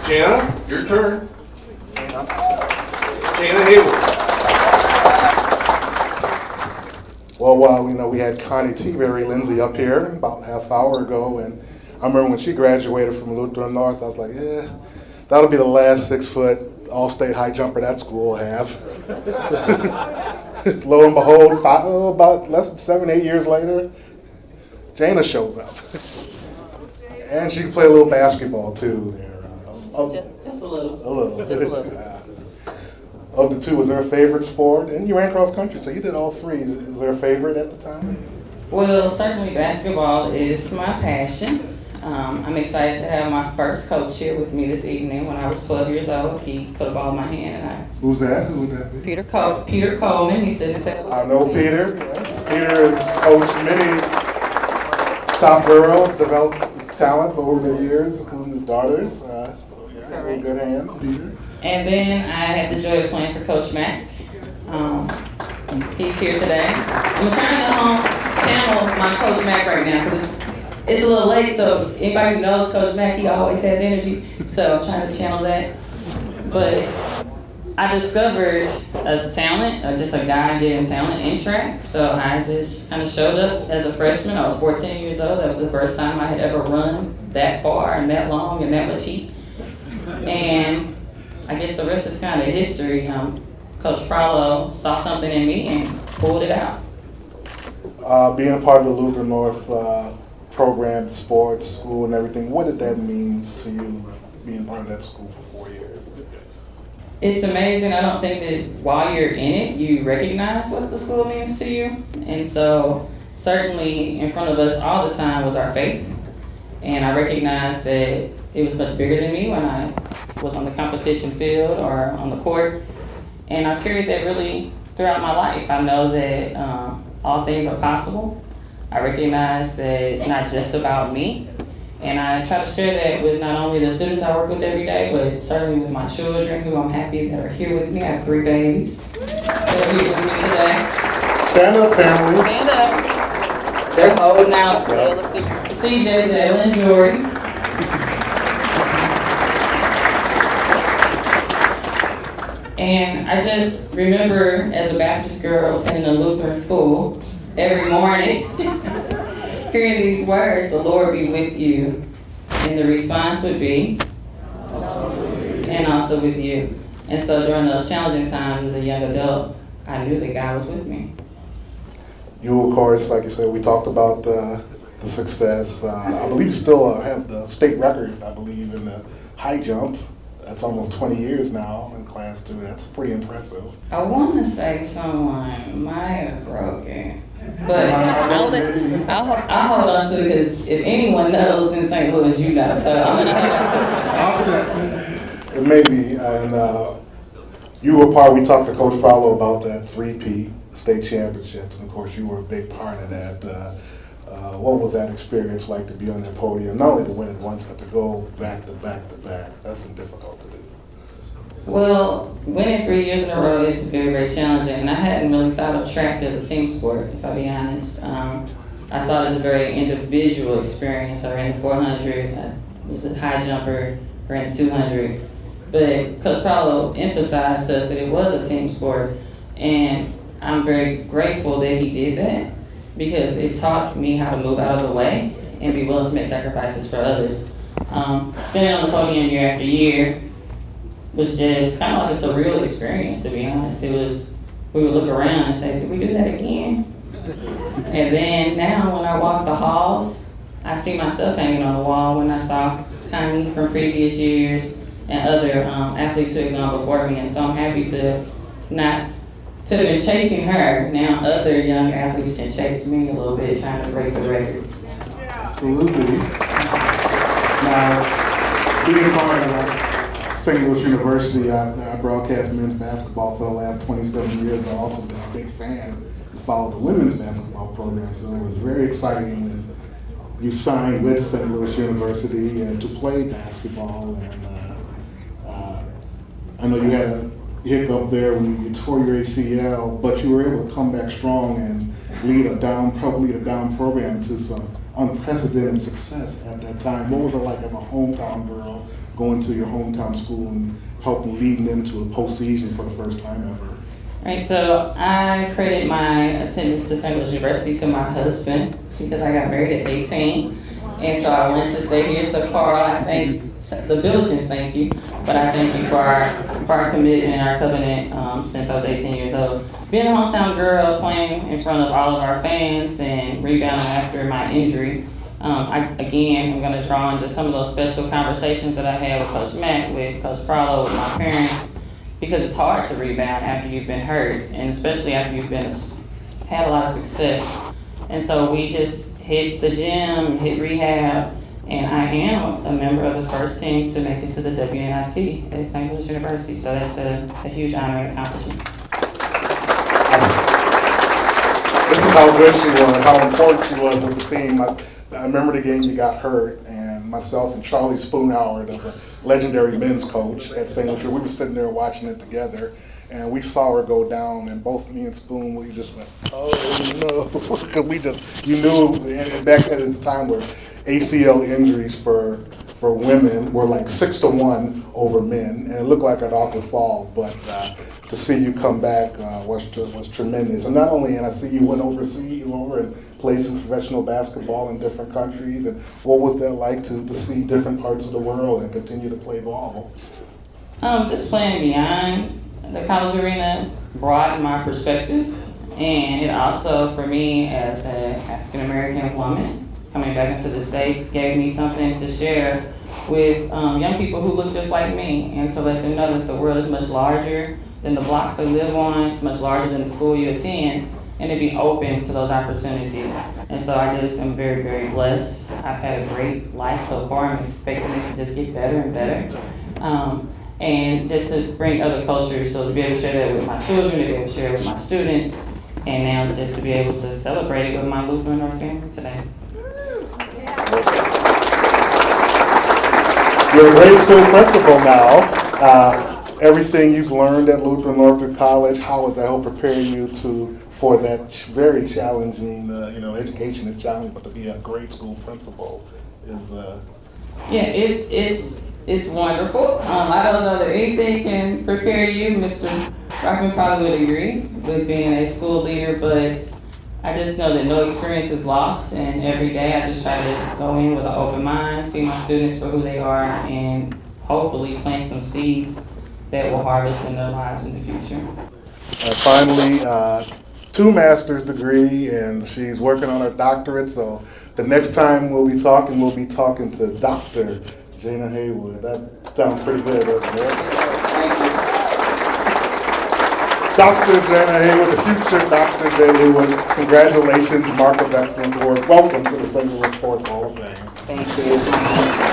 Jana, your turn. Jana Hayward. Well, we had Connie T. Berry Lindsay up here about half hour ago, and I remember when she graduated from Lutheran North, I was like, yeah, that'll be the last 6-foot all-state high jumper that school will have. Lo and behold, about less than 7-8 years later, Jana shows up. And she can play a little basketball too. Just a little. A little. Just a little. Of the two, was there a favorite sport? And you ran cross country, so you did all three. Was there a favorite at the time? Well, certainly basketball is my passion. I'm excited to have my first coach here with me this evening. When I was 12 years old, he put a ball in my hand, and Who's that? Who would that be? Peter Coleman. He's sitting at the I know Peter. Yes. Peter has coached many top girls, developed talents over the years, including his daughters. So yeah, we're in good hands, Peter. And then I had the joy of playing for Coach Mack. He's here today. I'm trying to channel my Coach Mack right now because it's a little late, so anybody who knows Coach Mack, he always has energy. So I'm trying to channel that. But I discovered a talent, just a God-given talent in track. So I just kind of showed up as a freshman. I was 14 years old. That was the first time I had ever run that far and that long and that much heat. And I guess the rest is kind of history. Coach Prallo saw something in me and pulled it out. Being a part of the Lutheran North program, sports, school, and everything, what did that mean to you, being part of that school for 4 years? It's amazing. I don't think that while you're in it, you recognize what the school means to you. And so certainly in front of us all the time was our faith. And I recognized that it was much bigger than me when I was on the competition field or on the court. And I've carried that really throughout my life. I know that all things are possible. I recognize that it's not just about me. And I try to share that with not only the students I work with every day, but certainly with my children who I'm happy that are here with me. I have 3 babies that are here with me today. Stand up, family. Stand up. They're holding out. CJ, Jalen, Jordan. And I just remember as a Baptist girl attending a Lutheran school every morning, hearing these words, the Lord be with you. And the response would be, and also with you. And so during those challenging times as a young adult, I knew that God was with me. You, of course, like you said, we talked about the success. I believe you still have the state record, I believe, in the high jump. That's almost 20 years now in Class 2. That's pretty impressive. I want to say someone might have broken, but I'll hold on to it because if anyone knows in St. Louis, you know. So I'll check. It may be. And you were part, we talked to Coach Prallo about that 3P state championships, and of course you were a big part of that. What was that experience like to be on that podium? Not only to win it once, but to go back to back to back. That's difficult to do. Well, winning 3 years in a row is very, very challenging, and I hadn't really thought of track as a team sport, if I'll be honest. I saw it as a very individual experience. I ran the 400, I was a high jumper, ran the 200. But Coach Prallo emphasized to us that it was a team sport, and I'm very grateful that he did that, because it taught me how to move out of the way and be willing to make sacrifices for others. Standing on the podium year after year was just kind of like a surreal experience, to be honest. It was, we would look around and say, did we do that again? And then now when I walk the halls, I see myself hanging on the wall when I saw Connie from previous years and other athletes who had gone before me. And so I'm happy to have been chasing her. Now other young athletes can chase me a little bit, trying to break the records. Absolutely. Now, being part of St. Louis University, I broadcast men's basketball for the last 27 years, but I've also been a big fan and followed the women's basketball program. So it was very exciting when you signed with St. Louis University and to play basketball. And I know you had a hiccup there when you tore your ACL, but you were able to come back strong and lead a down program to some unprecedented success at that time. What was it like as a hometown girl going to your hometown school and helping leading into a postseason for the first time ever? Right, so I credit my attendance to St. Louis University to my husband because I got married at 18. And so I wanted to stay here. So Carl, I thank the Billikens, thank you. But I thank you for our commitment and our covenant since I was 18 years old. Being a hometown girl, playing in front of all of our fans and rebounding after my injury, I'm going to draw on just some of those special conversations that I had with Coach Mack, with Coach Pralo, with my parents, because it's hard to rebound after you've been hurt, and especially after you've had a lot of success. And so we just hit the gym, hit rehab, and I am a member of the first team to make it to the WNIT at St. Louis University. So that's a huge honor and accomplishment. This is how good she was, how important she was with the team. I remember the game you got hurt, and myself and Charlie Spoonhauer, the legendary men's coach at St. Louis, we were sitting there watching it together, and we saw her go down, and both me and Spoon, we just went, oh no, because we just, you knew, and back at this time where ACL injuries for women were like 6-1 over men, and it looked like an awkward fall, but to see you come back was tremendous. And not only, and I see you went overseas, and played some professional basketball in different countries, and what was that like to see different parts of the world and continue to play ball? Just playing beyond the college arena broadened my perspective, and it also, for me as an African-American woman, coming back into the States, gave me something to share with young people who look just like me, and to let them know that the world is much larger than the blocks they live on, it's much larger than the school you attend, and to be open to those opportunities. And so I just am very, very blessed. I've had a great life so far. I'm expecting it to just get better and better. And just to bring other cultures, so to be able to share that with my children, to be able to share it with my students, and now just to be able to celebrate it with my Lutheran North family today. You're a grade school principal now. Everything you've learned at Lutheran Northern College, how has that helped prepare you for that very challenging, education is challenging, but to be a grade school principal is... Yeah, it's wonderful. I don't know that anything can prepare you. Mr. Rockman probably would agree with being a school leader, but I just know that no experience is lost, and every day I just try to go in with an open mind, see my students for who they are, and hopefully plant some seeds that will harvest in their lives in the future. Finally, 2 master's degree, and she's working on her doctorate, so the next time we'll be talking to Dr. Jana Haywood. That sounds pretty good, doesn't it? Thank you. Dr. Jana Haywood, the future Dr. Jana Haywood, congratulations, Mark of Excellence Award. Welcome to the St. Louis Sports Hall of Fame. Thank you.